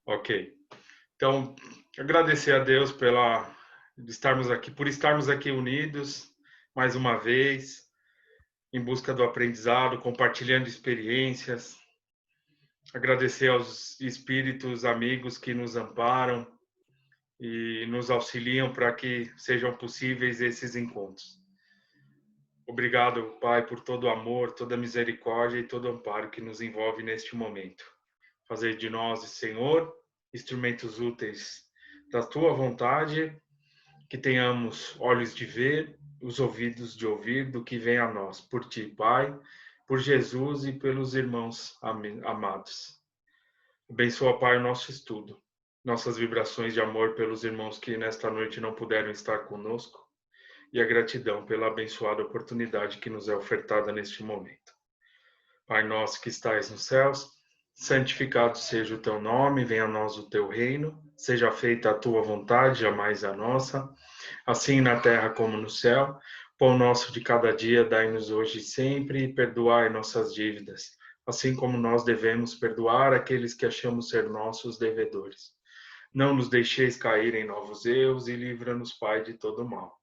Ok. Então, agradecer a Deus por estarmos aqui unidos mais uma vez, em busca do aprendizado, compartilhando experiências. Agradecer aos espíritos amigos que nos amparam e nos auxiliam para que sejam possíveis esses encontros. Obrigado, Pai, por todo o amor, toda a misericórdia e todo o amparo que nos envolve neste momento. Fazer de nós, Senhor, instrumentos úteis da Tua vontade, que tenhamos olhos de ver, os ouvidos de ouvir do que vem a nós, por Ti, Pai, por Jesus e pelos irmãos amados. Abençoa, Pai, o nosso estudo, nossas vibrações de amor pelos irmãos que nesta noite não puderam estar conosco e a gratidão pela abençoada oportunidade que nos é ofertada neste momento. Pai nosso que estais nos céus, santificado seja o teu nome, venha a nós o teu reino, seja feita a tua vontade, jamais a nossa, assim na terra como no céu. Pão nosso de cada dia dai-nos hoje e sempre, e perdoai nossas dívidas, assim como nós devemos perdoar aqueles que achamos ser nossos devedores. Não nos deixeis cair em novos erros e livra-nos, Pai, de todo mal.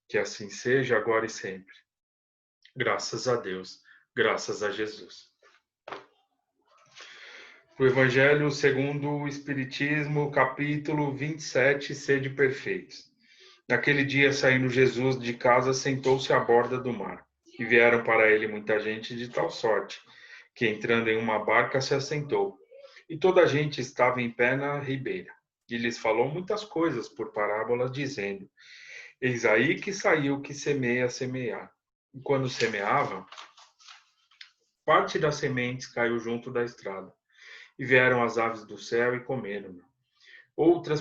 Que assim seja agora e sempre. Graças a Deus, graças a Jesus. O Evangelho segundo o Espiritismo, capítulo 27, Sede perfeitos. Naquele dia, saindo Jesus de casa, sentou-se à borda do mar. E vieram para ele muita gente de tal sorte, que entrando em uma barca se assentou. E toda a gente estava em pé na ribeira. E lhes falou muitas coisas por parábolas, dizendo: Eis aí que saiu que semeia a semear. E quando semeava, parte das sementes caiu junto da estrada. E vieram as aves do céu e comeram. Outra,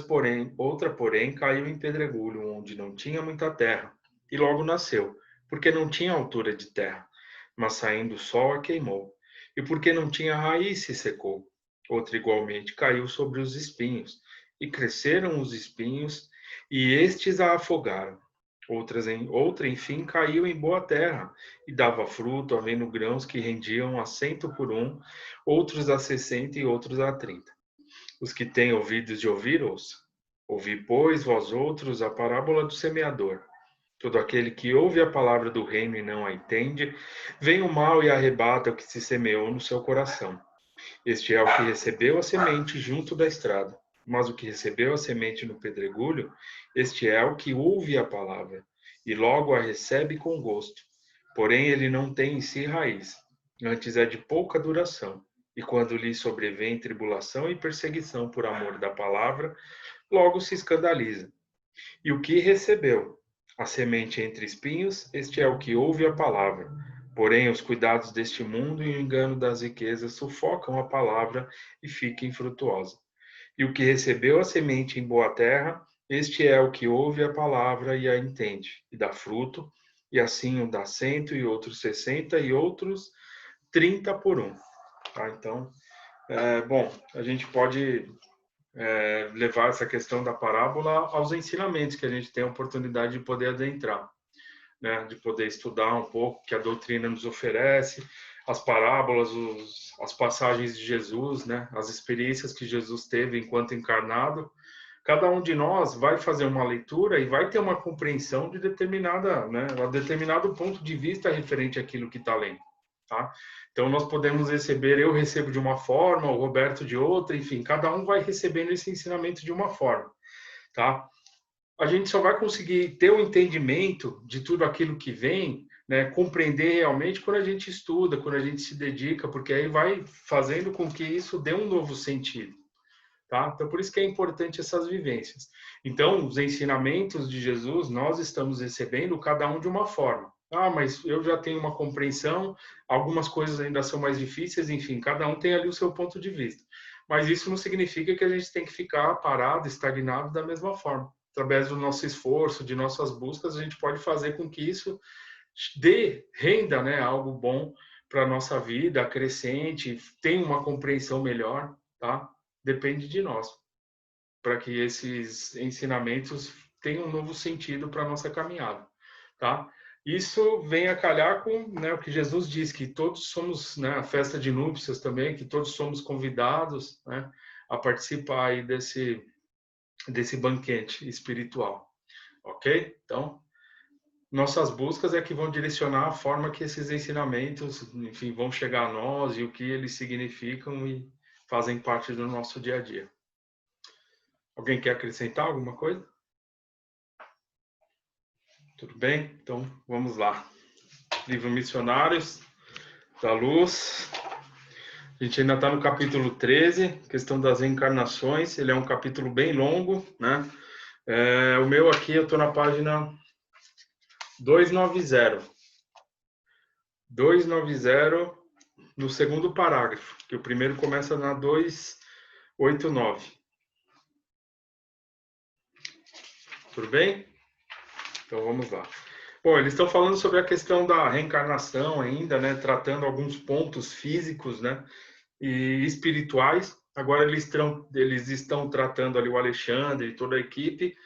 porém, caiu em pedregulho, onde não tinha muita terra, e logo nasceu, porque não tinha altura de terra. Mas saindo o sol a queimou, e porque não tinha raiz se secou. Outra igualmente caiu sobre os espinhos, e cresceram os espinhos, e estes a afogaram. Outra, enfim, caiu em boa terra, e dava fruto, havendo grãos que rendiam a 100 por um, outros a 60 e outros a 30. Os que têm ouvidos de ouvir, ouçam. Ouvi, pois, vós outros, a parábola do semeador. Todo aquele que ouve a palavra do reino e não a entende, vem o mal e arrebata o que se semeou no seu coração. Este é o que recebeu a semente junto da estrada. Mas o que recebeu a semente no pedregulho, este é o que ouve a palavra, e logo a recebe com gosto. Porém, ele não tem em si raiz, antes é de pouca duração. E quando lhe sobrevém tribulação e perseguição por amor da palavra, logo se escandaliza. E o que recebeu? A semente entre espinhos, este é o que ouve a palavra. Porém, os cuidados deste mundo e o engano das riquezas sufocam a palavra e fica infrutuosa. E o que recebeu a semente em boa terra, este é o que ouve a palavra e a entende, e dá fruto, e assim um dá 100 e outros 60 e outros 30 por um. Tá? Então, bom, a gente pode levar essa questão da parábola aos ensinamentos que a gente tem a oportunidade de poder adentrar, né? De poder estudar um pouco o que a doutrina nos oferece, as parábolas, as passagens de Jesus, né? As experiências que Jesus teve enquanto encarnado. Cada um de nós vai fazer uma leitura e vai ter uma compreensão de determinada, né? Um determinado ponto de vista referente àquilo que está lendo. Tá? Então, nós podemos receber, eu recebo de uma forma, o Roberto de outra, enfim, cada um vai recebendo esse ensinamento de uma forma, tá? A gente só vai conseguir ter o entendimento de tudo aquilo que vem, né, compreender realmente quando a gente estuda, quando a gente se dedica, porque aí vai fazendo com que isso dê um novo sentido, tá? Então, por isso que é importante essas vivências. Então, os ensinamentos de Jesus, nós estamos recebendo cada um de uma forma. Ah, mas eu já tenho uma compreensão, algumas coisas ainda são mais difíceis, enfim, cada um tem ali o seu ponto de vista. Mas isso não significa que a gente tem que ficar parado, estagnado da mesma forma. Através do nosso esforço, de nossas buscas, a gente pode fazer com que isso dê renda, né, algo bom para a nossa vida, crescente, tenha uma compreensão melhor, tá? Depende de nós, para que esses ensinamentos tenham um novo sentido para a nossa caminhada, tá? Isso vem a calhar com, né, o que Jesus diz, que todos somos, né, a festa de núpcias também, que todos somos convidados, né, a participar aí desse banquete espiritual, ok? Então, nossas buscas é que vão direcionar a forma que esses ensinamentos, enfim, vão chegar a nós e o que eles significam e fazem parte do nosso dia a dia. Alguém quer acrescentar alguma coisa? Tudo bem? Então, vamos lá. Livro Missionários da Luz. A gente ainda está no capítulo 13, questão das reencarnações. Ele é um capítulo bem longo, né? O meu aqui, eu estou na página 290. 290, no segundo parágrafo, que o primeiro começa na 289. Tudo bem? Então vamos lá. Bom, eles estão falando sobre a questão da reencarnação ainda, né? Tratando alguns pontos físicos, né? E espirituais. Agora eles estão tratando ali o Alexandre e toda a equipe,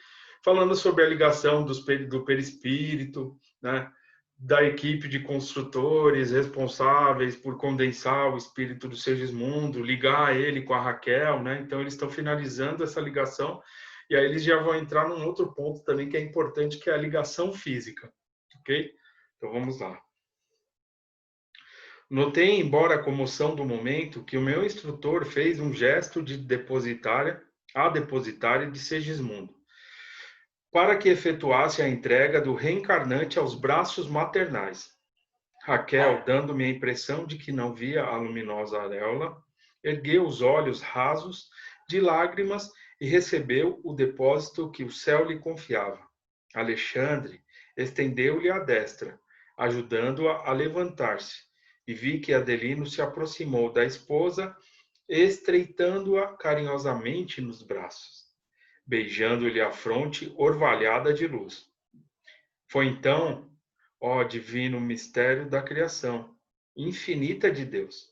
falando sobre a ligação do perispírito, né? Da equipe de construtores responsáveis por condensar o espírito do Segismundo, ligar ele com a Raquel, né? Então eles estão finalizando essa ligação e aí eles já vão entrar num outro ponto também que é importante, que é a ligação física, ok? Então vamos lá. Notei, embora a comoção do momento, que o meu instrutor fez um gesto de depositária de Segismundo, para que efetuasse a entrega do reencarnante aos braços maternais. Raquel, dando-me a impressão de que não via a luminosa auréola, ergueu os olhos rasos de lágrimas e recebeu o depósito que o céu lhe confiava. Alexandre estendeu-lhe a destra, ajudando-a a levantar-se, e vi que Adelino se aproximou da esposa, estreitando-a carinhosamente nos braços, beijando-lhe a fronte orvalhada de luz. Foi então, ó divino mistério da criação, infinita de Deus,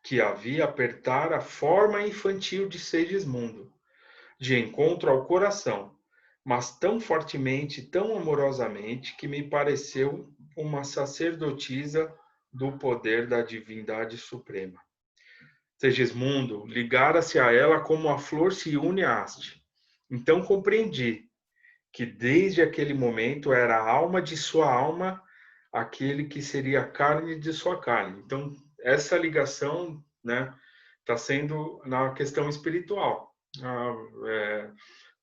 que havia apertar a forma infantil de Segismundo, de encontro ao coração, mas tão fortemente, tão amorosamente, que me pareceu uma sacerdotisa do poder da divindade suprema. Segismundo ligara-se a ela como a flor se une à haste. Então compreendi que desde aquele momento era a alma de sua alma, aquele que seria a carne de sua carne. Então, essa ligação, né, está sendo na questão espiritual.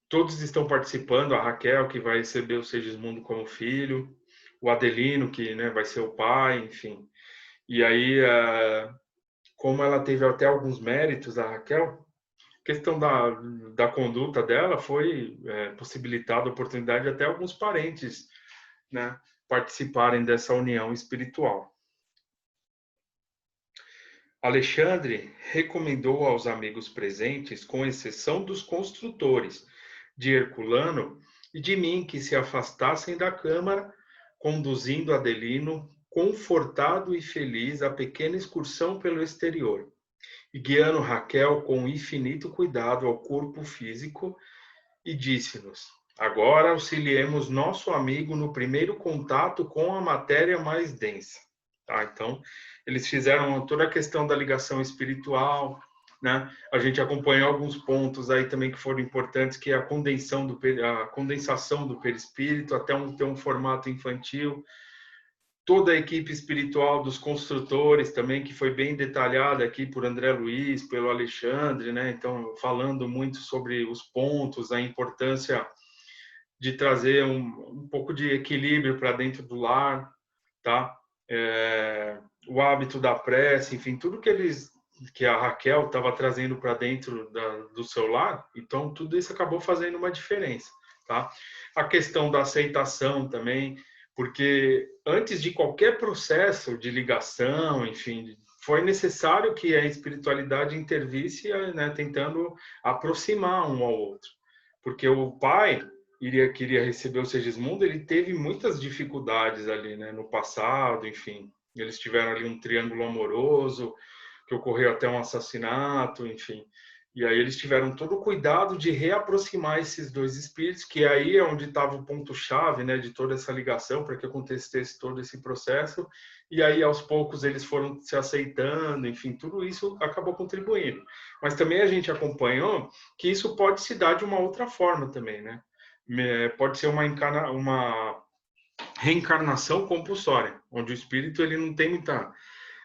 Todos estão participando, a Raquel, que vai receber o Segismundo como filho, o Adelino, que, né, vai ser o pai, enfim. E aí, como ela teve até alguns méritos, a Raquel, a questão da conduta dela foi possibilitada a oportunidade de até alguns parentes, né, participarem dessa união espiritual. Alexandre recomendou aos amigos presentes, com exceção dos construtores, de Herculano e de mim, que se afastassem da câmara, conduzindo Adelino, confortado e feliz, a pequena excursão pelo exterior, e guiando Raquel com infinito cuidado ao corpo físico, e disse-nos: agora auxiliemos nosso amigo no primeiro contato com a matéria mais densa. Tá? Então, eles fizeram toda a questão da ligação espiritual, né? A gente acompanhou alguns pontos aí também que foram importantes, que é a condensação do perispírito até ter um formato infantil. Toda a equipe espiritual dos construtores também, que foi bem detalhada aqui por André Luiz, pelo Alexandre, né? Então, falando muito sobre os pontos, a importância de trazer um pouco de equilíbrio para dentro do lar, tá? O hábito da prece, enfim, tudo que a Raquel estava trazendo para dentro do seu lar, então tudo isso acabou fazendo uma diferença, tá? A questão da aceitação também, porque antes de qualquer processo de ligação, enfim, foi necessário que a espiritualidade intervisse, né, tentando aproximar um ao outro, porque o pai queria receber o Segismundo, ele teve muitas dificuldades ali, né, no passado, enfim, eles tiveram ali um triângulo amoroso, que ocorreu até um assassinato, enfim. E aí eles tiveram todo o cuidado de reaproximar esses dois espíritos, que aí é onde estava o ponto-chave, né, de toda essa ligação, para que acontecesse todo esse processo. E aí, aos poucos, eles foram se aceitando, enfim, tudo isso acabou contribuindo. Mas também a gente acompanhou que isso pode se dar de uma outra forma também, né? Pode ser uma reencarnação compulsória, onde o espírito ele não tem muita,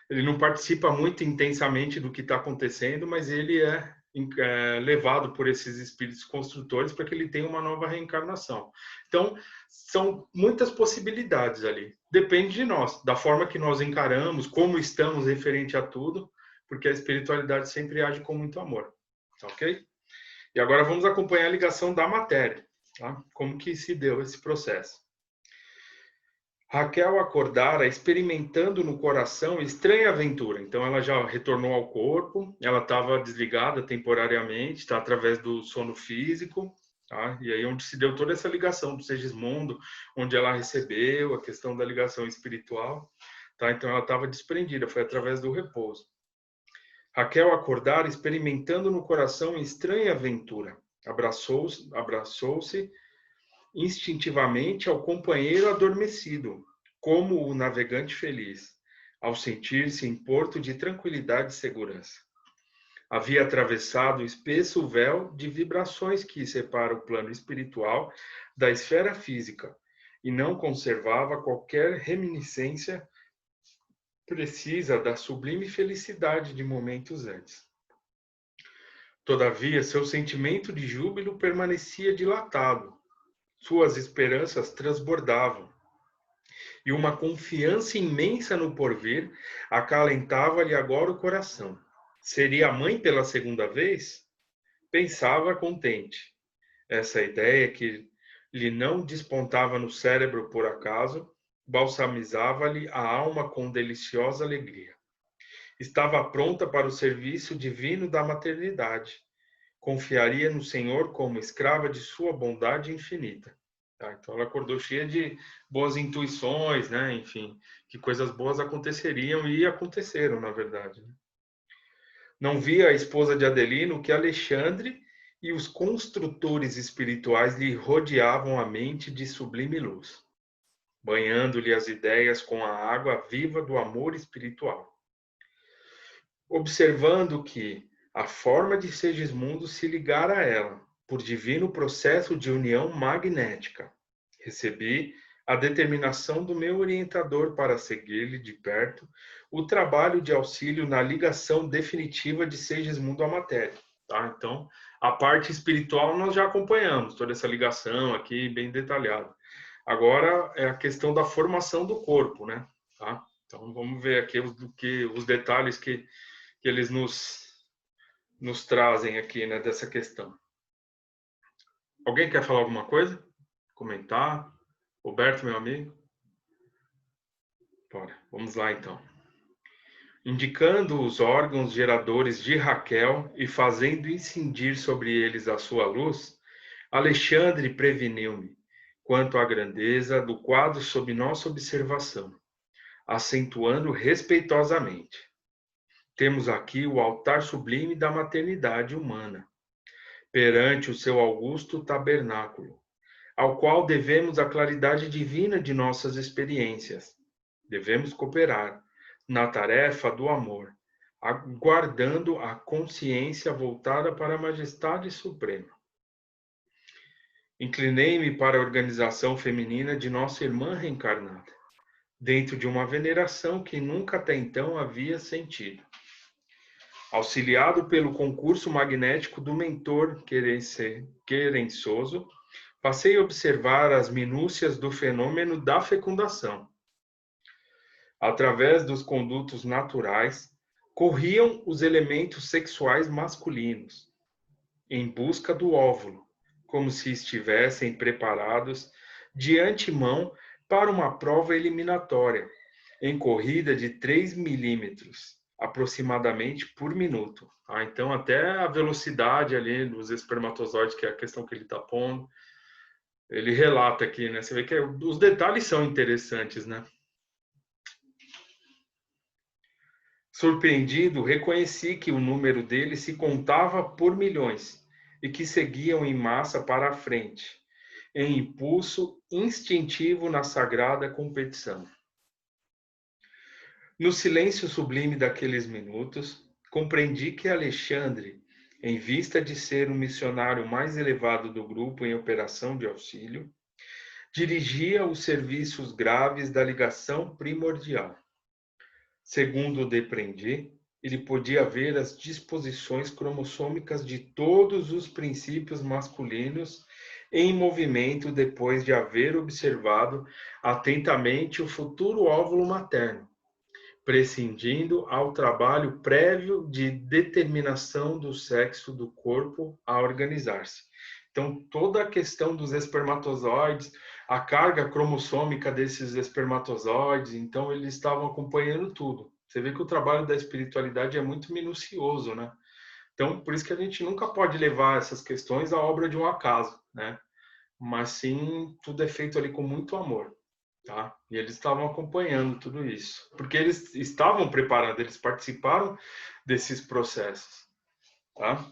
ele não participa muito intensamente do que está acontecendo, mas ele é levado por esses espíritos construtores para que ele tenha uma nova reencarnação. Então, são muitas possibilidades ali. Depende de nós, da forma que nós encaramos, como estamos referente a tudo, porque a espiritualidade sempre age com muito amor. Ok? E agora vamos acompanhar a ligação da matéria. Tá? Como que se deu esse processo. Raquel acordara experimentando no coração estranha aventura. Então ela já retornou ao corpo, ela estava desligada temporariamente, tá, através do sono físico, tá? E aí onde se deu toda essa ligação do Segismundo, onde ela recebeu a questão da ligação espiritual, tá? Então ela estava desprendida, foi através do repouso. Raquel acordara experimentando no coração estranha aventura. Abraçou-se instintivamente ao companheiro adormecido, como o navegante feliz, ao sentir-se em porto de tranquilidade e segurança. Havia atravessado o espesso véu de vibrações que separa o plano espiritual da esfera física e não conservava qualquer reminiscência precisa da sublime felicidade de momentos antes. Todavia, seu sentimento de júbilo permanecia dilatado. Suas esperanças transbordavam, e uma confiança imensa no porvir acalentava-lhe agora o coração. Seria mãe pela segunda vez? Pensava contente. Essa ideia, que lhe não despontava no cérebro por acaso, balsamizava-lhe a alma com deliciosa alegria. Estava pronta para o serviço divino da maternidade. Confiaria no Senhor como escrava de sua bondade infinita. Tá? Então ela acordou cheia de boas intuições, né? Enfim, que coisas boas aconteceriam e aconteceram, na verdade. Não via a esposa de Adelino que Alexandre e os construtores espirituais lhe rodeavam a mente de sublime luz, banhando-lhe as ideias com a água viva do amor espiritual. Observando que a forma de Segismundo se ligara a ela, por divino processo de união magnética. Recebi a determinação do meu orientador para seguir-lhe de perto o trabalho de auxílio na ligação definitiva de Segismundo à matéria. Tá? Então, a parte espiritual nós já acompanhamos, toda essa ligação aqui bem detalhada. Agora é a questão da formação do corpo, né? Tá? Então, vamos ver aqui os detalhes que eles nos trazem aqui, né, dessa questão. Alguém quer falar alguma coisa? Comentar? Roberto, meu amigo? Bora, vamos lá então. Indicando os órgãos geradores de Raquel e fazendo incidir sobre eles a sua luz, Alexandre preveniu-me quanto à grandeza do quadro sob nossa observação, acentuando respeitosamente. Temos aqui o altar sublime da maternidade humana, perante o seu augusto tabernáculo, ao qual devemos a claridade divina de nossas experiências. Devemos cooperar na tarefa do amor, guardando a consciência voltada para a majestade suprema. Inclinei-me para a organização feminina de nossa irmã reencarnada, dentro de uma veneração que nunca até então havia sentido. Auxiliado pelo concurso magnético do mentor querençoso, passei a observar as minúcias do fenômeno da fecundação. Através dos condutos naturais, corriam os elementos sexuais masculinos, em busca do óvulo, como se estivessem preparados de antemão para uma prova eliminatória, em corrida de 3 milímetros, aproximadamente por minuto. Então, até a velocidade ali dos espermatozoides, que é a questão que ele está pondo, ele relata aqui, né? Você vê que os detalhes são interessantes, né? Surpreendido, reconheci que o número dele se contava por milhões e que seguiam em massa para a frente, em impulso instintivo na sagrada competição. No silêncio sublime daqueles minutos, compreendi que Alexandre, em vista de ser o missionário mais elevado do grupo em operação de auxílio, dirigia os serviços graves da ligação primordial. Segundo depreendi, ele podia ver as disposições cromossômicas de todos os princípios masculinos em movimento depois de haver observado atentamente o futuro óvulo materno, prescindindo ao trabalho prévio de determinação do sexo do corpo a organizar-se. Então, toda a questão dos espermatozoides, a carga cromossômica desses espermatozoides, então eles estavam acompanhando tudo. Você vê que o trabalho da espiritualidade é muito minucioso, né? Então, por isso que a gente nunca pode levar essas questões à obra de um acaso, né? Mas sim, tudo é feito ali com muito amor. Tá? E eles estavam acompanhando tudo isso, porque eles estavam preparando, eles participaram desses processos, tá?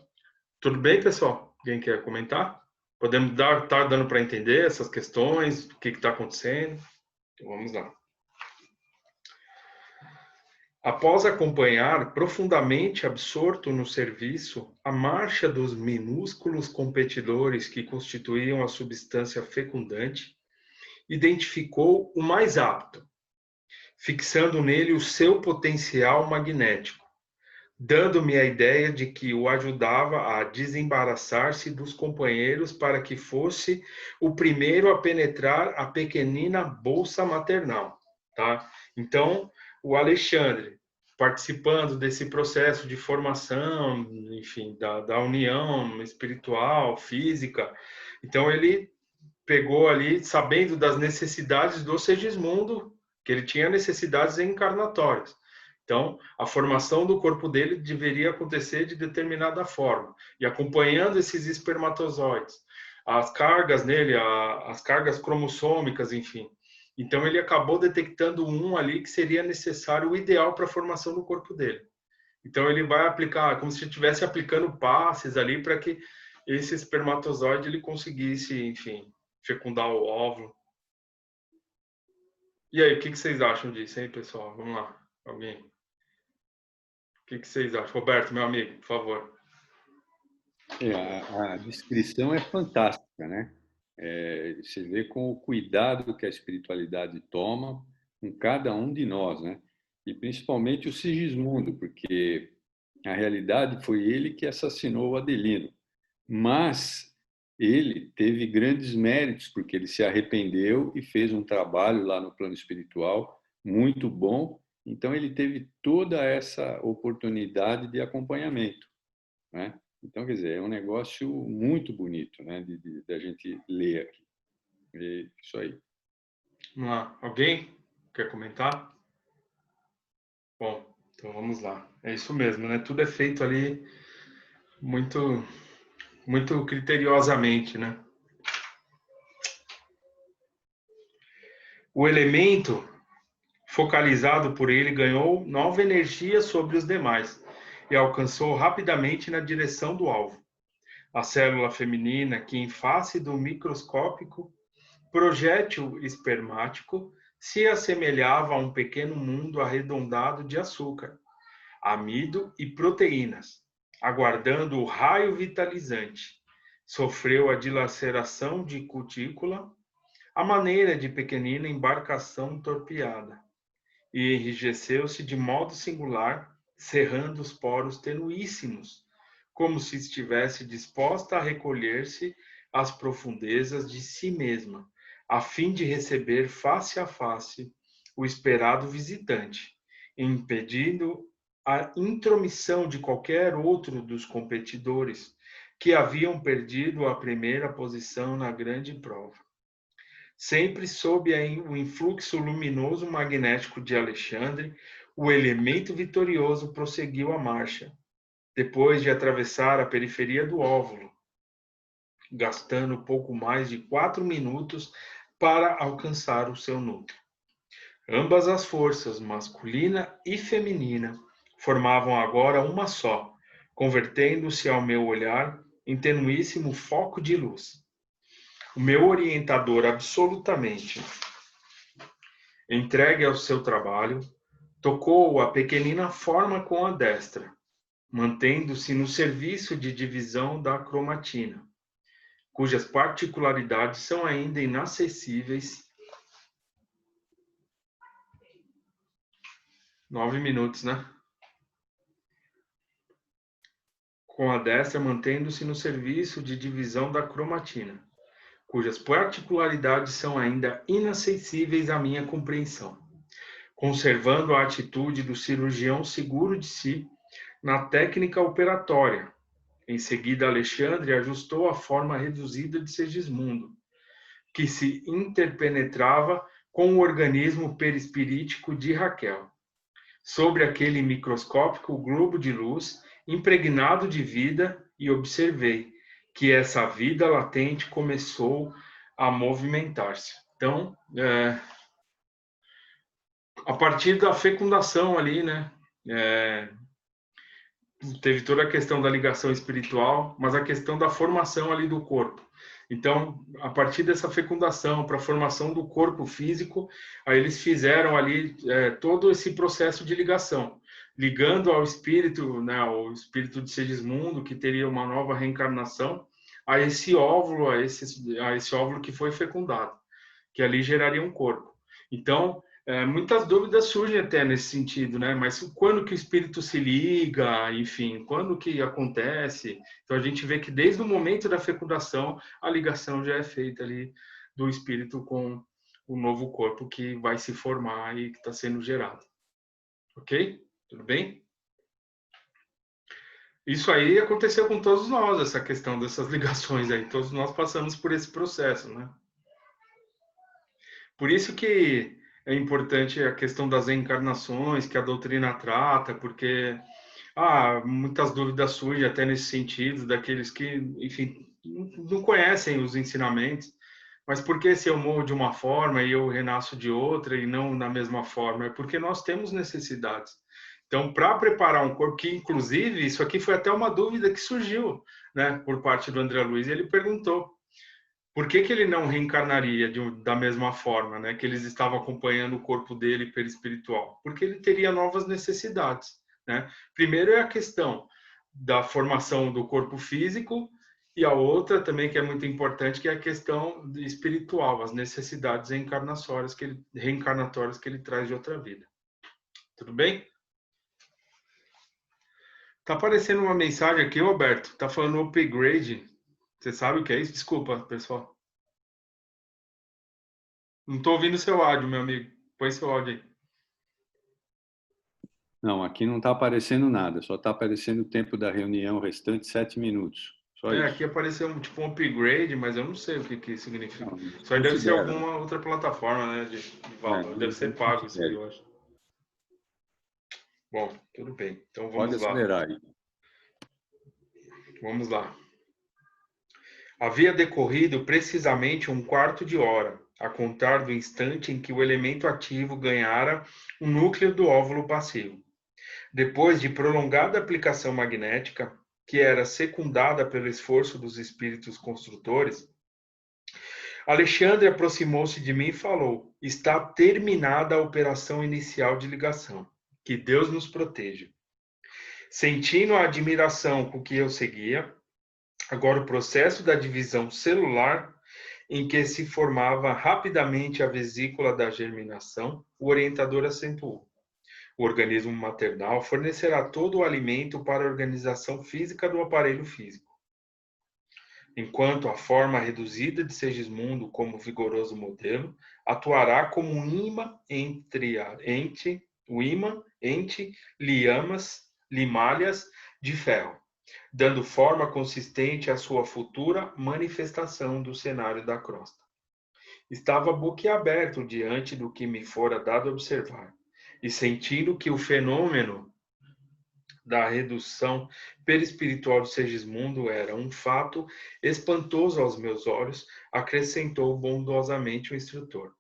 Tudo bem, pessoal? Alguém quer comentar? Podemos tá dando para entender essas questões, o que está acontecendo? Então, vamos lá. Após acompanhar, profundamente absorto no serviço, a marcha dos minúsculos competidores que constituíam a substância fecundante, identificou o mais apto, fixando nele o seu potencial magnético, dando-me a ideia de que o ajudava a desembaraçar-se dos companheiros para que fosse o primeiro a penetrar a pequenina bolsa maternal, tá? Então, o Alexandre, participando desse processo de formação, enfim, da união espiritual, física, então ele pegou ali, sabendo das necessidades do Segismundo, que ele tinha necessidades encarnatórias. Então, a formação do corpo dele deveria acontecer de determinada forma. E acompanhando esses espermatozoides, as cargas nele, as cargas cromossômicas, enfim. Então, ele acabou detectando um ali que seria necessário, o ideal para a formação do corpo dele. Então, ele vai aplicar, como se estivesse aplicando passes ali para que esse espermatozoide ele conseguisse, enfim, fecundar o óvulo. E aí, o que vocês acham disso, hein, pessoal? Vamos lá, alguém. O que vocês acham? Roberto, meu amigo, por favor. A descrição é fantástica, né? Você vê com o cuidado que a espiritualidade toma com cada um de nós, né? E principalmente o Sigismundo, porque a realidade foi ele que assassinou o Adelino. Mas ele teve grandes méritos, porque ele se arrependeu e fez um trabalho lá no plano espiritual muito bom. Então, ele teve toda essa oportunidade de acompanhamento, né? Então, quer dizer, é um negócio muito bonito, né, de gente ler aqui. É isso aí. Vamos lá. Alguém quer comentar? Bom, então vamos lá. É isso mesmo, né? Tudo é feito ali muito, muito criteriosamente, né? O elemento focalizado por ele ganhou nova energia sobre os demais e alcançou rapidamente na direção do alvo. A célula feminina, que em face do microscópico projétil espermático se assemelhava a um pequeno mundo arredondado de açúcar, amido e proteínas, aguardando o raio vitalizante. Sofreu a dilaceração de cutícula, a maneira de pequenina embarcação torpeada, e enrijeceu-se de modo singular, cerrando os poros tenuíssimos, como se estivesse disposta a recolher-se às profundezas de si mesma, a fim de receber face a face o esperado visitante, impedindo a intromissão de qualquer outro dos competidores que haviam perdido a primeira posição na grande prova. Sempre sob o influxo luminoso magnético de Alexandre, o elemento vitorioso prosseguiu a marcha, depois de atravessar a periferia do óvulo, gastando pouco mais de 4 minutos para alcançar o seu núcleo. Ambas as forças, masculina e feminina, formavam agora uma só, convertendo-se ao meu olhar em tenuíssimo foco de luz. O meu orientador absolutamente entregue ao seu trabalho, tocou a pequenina forma com a destra, mantendo-se no serviço de divisão da cromatina, cujas particularidades são ainda inacessíveis. 9 minutos, né? Com a destra, mantendo-se no serviço de divisão da cromatina, cujas particularidades são ainda inacessíveis à minha compreensão, conservando a atitude do cirurgião seguro de si na técnica operatória. Em seguida, Alexandre ajustou a forma reduzida de Segismundo, que se interpenetrava com o organismo perispirítico de Raquel, sobre aquele microscópico globo de luz impregnado de vida, e observei que essa vida latente começou a movimentar-se. Então, a partir da fecundação ali, né? Teve toda a questão da ligação espiritual, mas a questão da formação ali do corpo. Então, a partir dessa fecundação para a formação do corpo físico, aí eles fizeram ali todo esse processo de ligação, ligando ao espírito, né, ao espírito de Segismundo, que teria uma nova reencarnação, a esse óvulo, a esse óvulo que foi fecundado, que ali geraria um corpo. Então, muitas dúvidas surgem até nesse sentido, né? Mas quando que o espírito se liga, enfim, quando que acontece? Então a gente vê que desde o momento da fecundação a ligação já é feita ali do espírito com o novo corpo que vai se formar e que está sendo gerado. Ok? Tudo bem? Isso aí aconteceu com todos nós, essa questão dessas ligações aí. Todos nós passamos por esse processo, né? Por isso que é importante a questão das reencarnações, que a doutrina trata, porque muitas dúvidas surgem até nesse sentido, daqueles que, enfim, não conhecem os ensinamentos. Mas por que se eu morro de uma forma e eu renasço de outra e não da mesma forma? É porque nós temos necessidades. Então, para preparar um corpo, que inclusive, isso aqui foi até uma dúvida que surgiu, né, por parte do André Luiz, e ele perguntou, por que ele não reencarnaria da mesma forma, né? Que eles estavam acompanhando o corpo dele perispiritual? Porque ele teria novas necessidades, né? Primeiro é a questão da formação do corpo físico, e a outra também que é muito importante, que é a questão espiritual, as necessidades reencarnatórias que ele traz de outra vida. Tudo bem? Tá aparecendo uma mensagem aqui, Roberto. Tá falando upgrade. Você sabe o que é isso? Desculpa, pessoal. Não estou ouvindo seu áudio, meu amigo. Põe seu áudio aí. Não, aqui não está aparecendo nada. Só está aparecendo o tempo da reunião restante, 7 minutos. Só isso. Aqui apareceu um upgrade, mas eu não sei o que significa. Não, isso aí deve ser alguma outra plataforma, né, de valor. Deve ser pago isso aí, eu acho. Bom, tudo bem. Então vamos lá. Pode acelerar aí. Vamos lá. Havia decorrido precisamente 1/4 de hora, a contar do instante em que o elemento ativo ganhara o núcleo do óvulo passivo. Depois de prolongada aplicação magnética, que era secundada pelo esforço dos espíritos construtores, Alexandre aproximou-se de mim e falou: está terminada a operação inicial de ligação. Que Deus nos proteja. Sentindo a admiração com que eu seguia, agora o processo da divisão celular, em que se formava rapidamente a vesícula da germinação, o orientador acentuou. O organismo maternal fornecerá todo o alimento para a organização física do aparelho físico, enquanto a forma reduzida de Segismundo, como vigoroso modelo, atuará como um imã entre limalhas de ferro, dando forma consistente à sua futura manifestação do cenário da crosta. Estava boquiaberto diante do que me fora dado observar, e sentindo que o fenômeno da redução perispiritual de Segismundo era um fato espantoso aos meus olhos, acrescentou bondosamente o instrutor.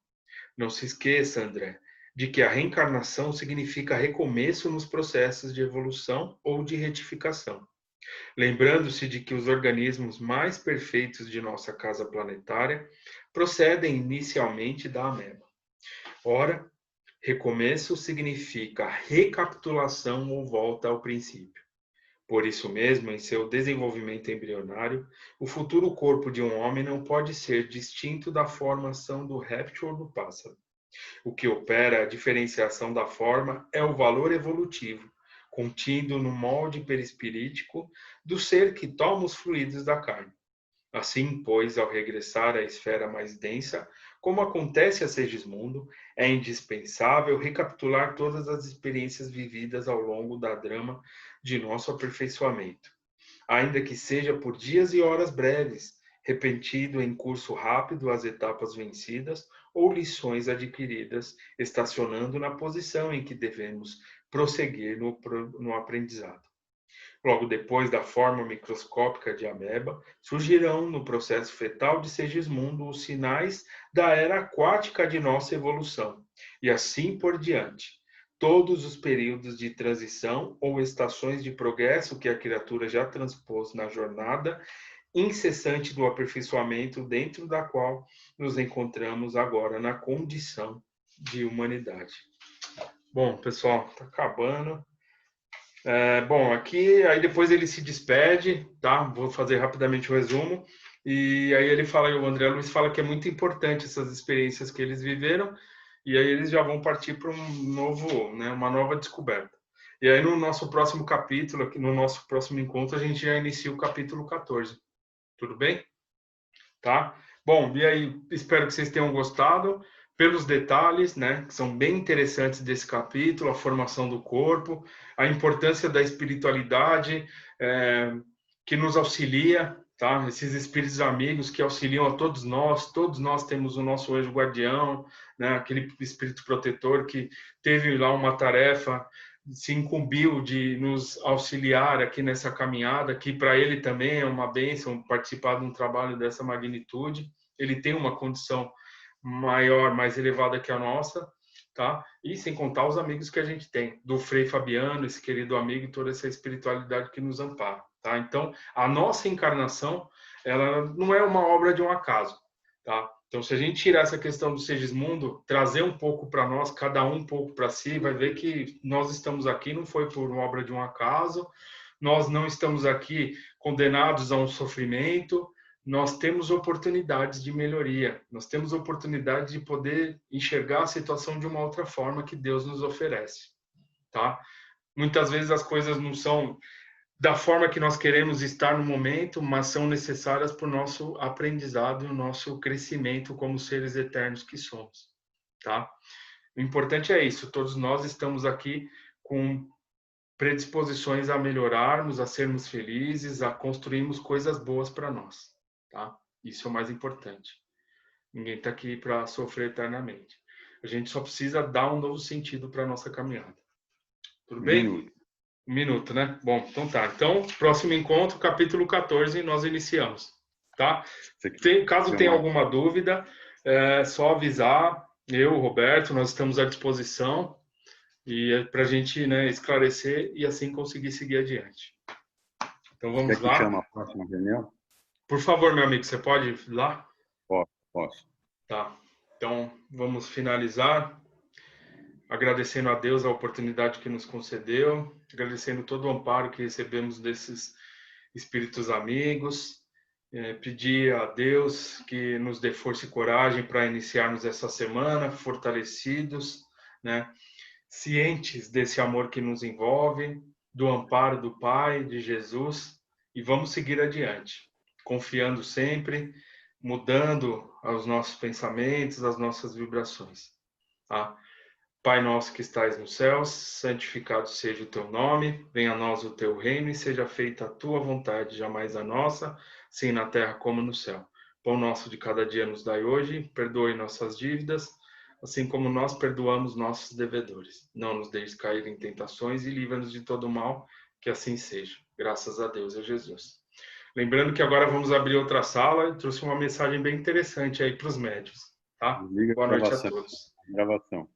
Não se esqueça, André, de que a reencarnação significa recomeço nos processos de evolução ou de retificação. Lembrando-se de que os organismos mais perfeitos de nossa casa planetária procedem inicialmente da ameba. Ora, recomeço significa recapitulação ou volta ao princípio. Por isso mesmo, em seu desenvolvimento embrionário, o futuro corpo de um homem não pode ser distinto da formação do réptil ou do pássaro. O que opera a diferenciação da forma é o valor evolutivo, contido no molde perispirítico do ser que toma os fluidos da carne. Assim, pois, ao regressar à esfera mais densa, como acontece a Segismundo, é indispensável recapitular todas as experiências vividas ao longo da drama de nosso aperfeiçoamento, ainda que seja por dias e horas breves, repetindo em curso rápido as etapas vencidas ou lições adquiridas, estacionando na posição em que devemos prosseguir no aprendizado. Logo depois da forma microscópica de ameba, surgirão no processo fetal de Segismundo os sinais da era aquática de nossa evolução, e assim por diante. Todos os períodos de transição ou estações de progresso que a criatura já transpôs na jornada incessante do aperfeiçoamento dentro da qual nos encontramos agora na condição de humanidade. Bom, pessoal, está acabando. Bom, aqui, aí depois ele se despede, tá? Vou fazer rapidamente o resumo. E aí ele fala, o André Luiz fala que é muito importante essas experiências que eles viveram, e aí eles já vão partir para um novo, né, uma nova descoberta. E aí no nosso próximo capítulo, aqui no nosso próximo encontro, a gente já inicia o capítulo 14. Tudo bem? Tá? Bom, e aí, espero que vocês tenham gostado pelos detalhes, né, que são bem interessantes desse capítulo, a formação do corpo, a importância da espiritualidade, que nos auxilia, tá? Esses espíritos amigos que auxiliam a todos nós temos o nosso anjo guardião, né, aquele espírito protetor que teve lá uma tarefa, se incumbiu de nos auxiliar aqui nessa caminhada, que para ele também é uma bênção participar de um trabalho dessa magnitude. Ele tem uma condição maior, mais elevada que a nossa, tá? E sem contar os amigos que a gente tem, do Frei Fabiano, esse querido amigo, e toda essa espiritualidade que nos ampara, tá? Então, a nossa encarnação, ela não é uma obra de um acaso, tá? Então, se a gente tirar essa questão do Segismundo, trazer um pouco para nós, cada um pouco para si, vai ver que nós estamos aqui, não foi por uma obra de um acaso, nós não estamos aqui condenados a um sofrimento, nós temos oportunidades de melhoria, nós temos oportunidade de poder enxergar a situação de uma outra forma que Deus nos oferece, tá? Muitas vezes as coisas não são da forma que nós queremos estar no momento, mas são necessárias para o nosso aprendizado e o nosso crescimento como seres eternos que somos, tá? O importante é isso, todos nós estamos aqui com predisposições a melhorarmos, a sermos felizes, a construirmos coisas boas para nós, tá? Isso é o mais importante. Ninguém está aqui para sofrer eternamente. A gente só precisa dar um novo sentido para a nossa caminhada. Tudo bem? Um minuto, né? Bom, então tá. Então, próximo encontro, capítulo 14, nós iniciamos, tá? Caso tenha alguma dúvida, é só avisar. Eu, Roberto, nós estamos à disposição e é para a gente, né, esclarecer e assim conseguir seguir adiante. Então vamos lá. Quer que chame a próxima reunião? Por favor, meu amigo, você pode ir lá? Posso. Tá. Então vamos finalizar agradecendo a Deus a oportunidade que nos concedeu, agradecendo todo o amparo que recebemos desses espíritos amigos, pedir a Deus que nos dê força e coragem para iniciarmos essa semana fortalecidos, né? Cientes desse amor que nos envolve, do amparo do Pai, de Jesus, e vamos seguir adiante, confiando sempre, mudando os nossos pensamentos, as nossas vibrações, tá? Pai nosso que estais nos céus, santificado seja o teu nome, venha a nós o teu reino e seja feita a tua vontade, jamais a nossa, assim na terra como no céu. Pão nosso de cada dia nos dai hoje, perdoe nossas dívidas, assim como nós perdoamos nossos devedores. Não nos deixes cair em tentações e livra-nos de todo mal, que assim seja. Graças a Deus e a Jesus. Lembrando que agora vamos abrir outra sala, eu trouxe uma mensagem bem interessante aí para os médios, tá? Boa noite a todos. Gravação.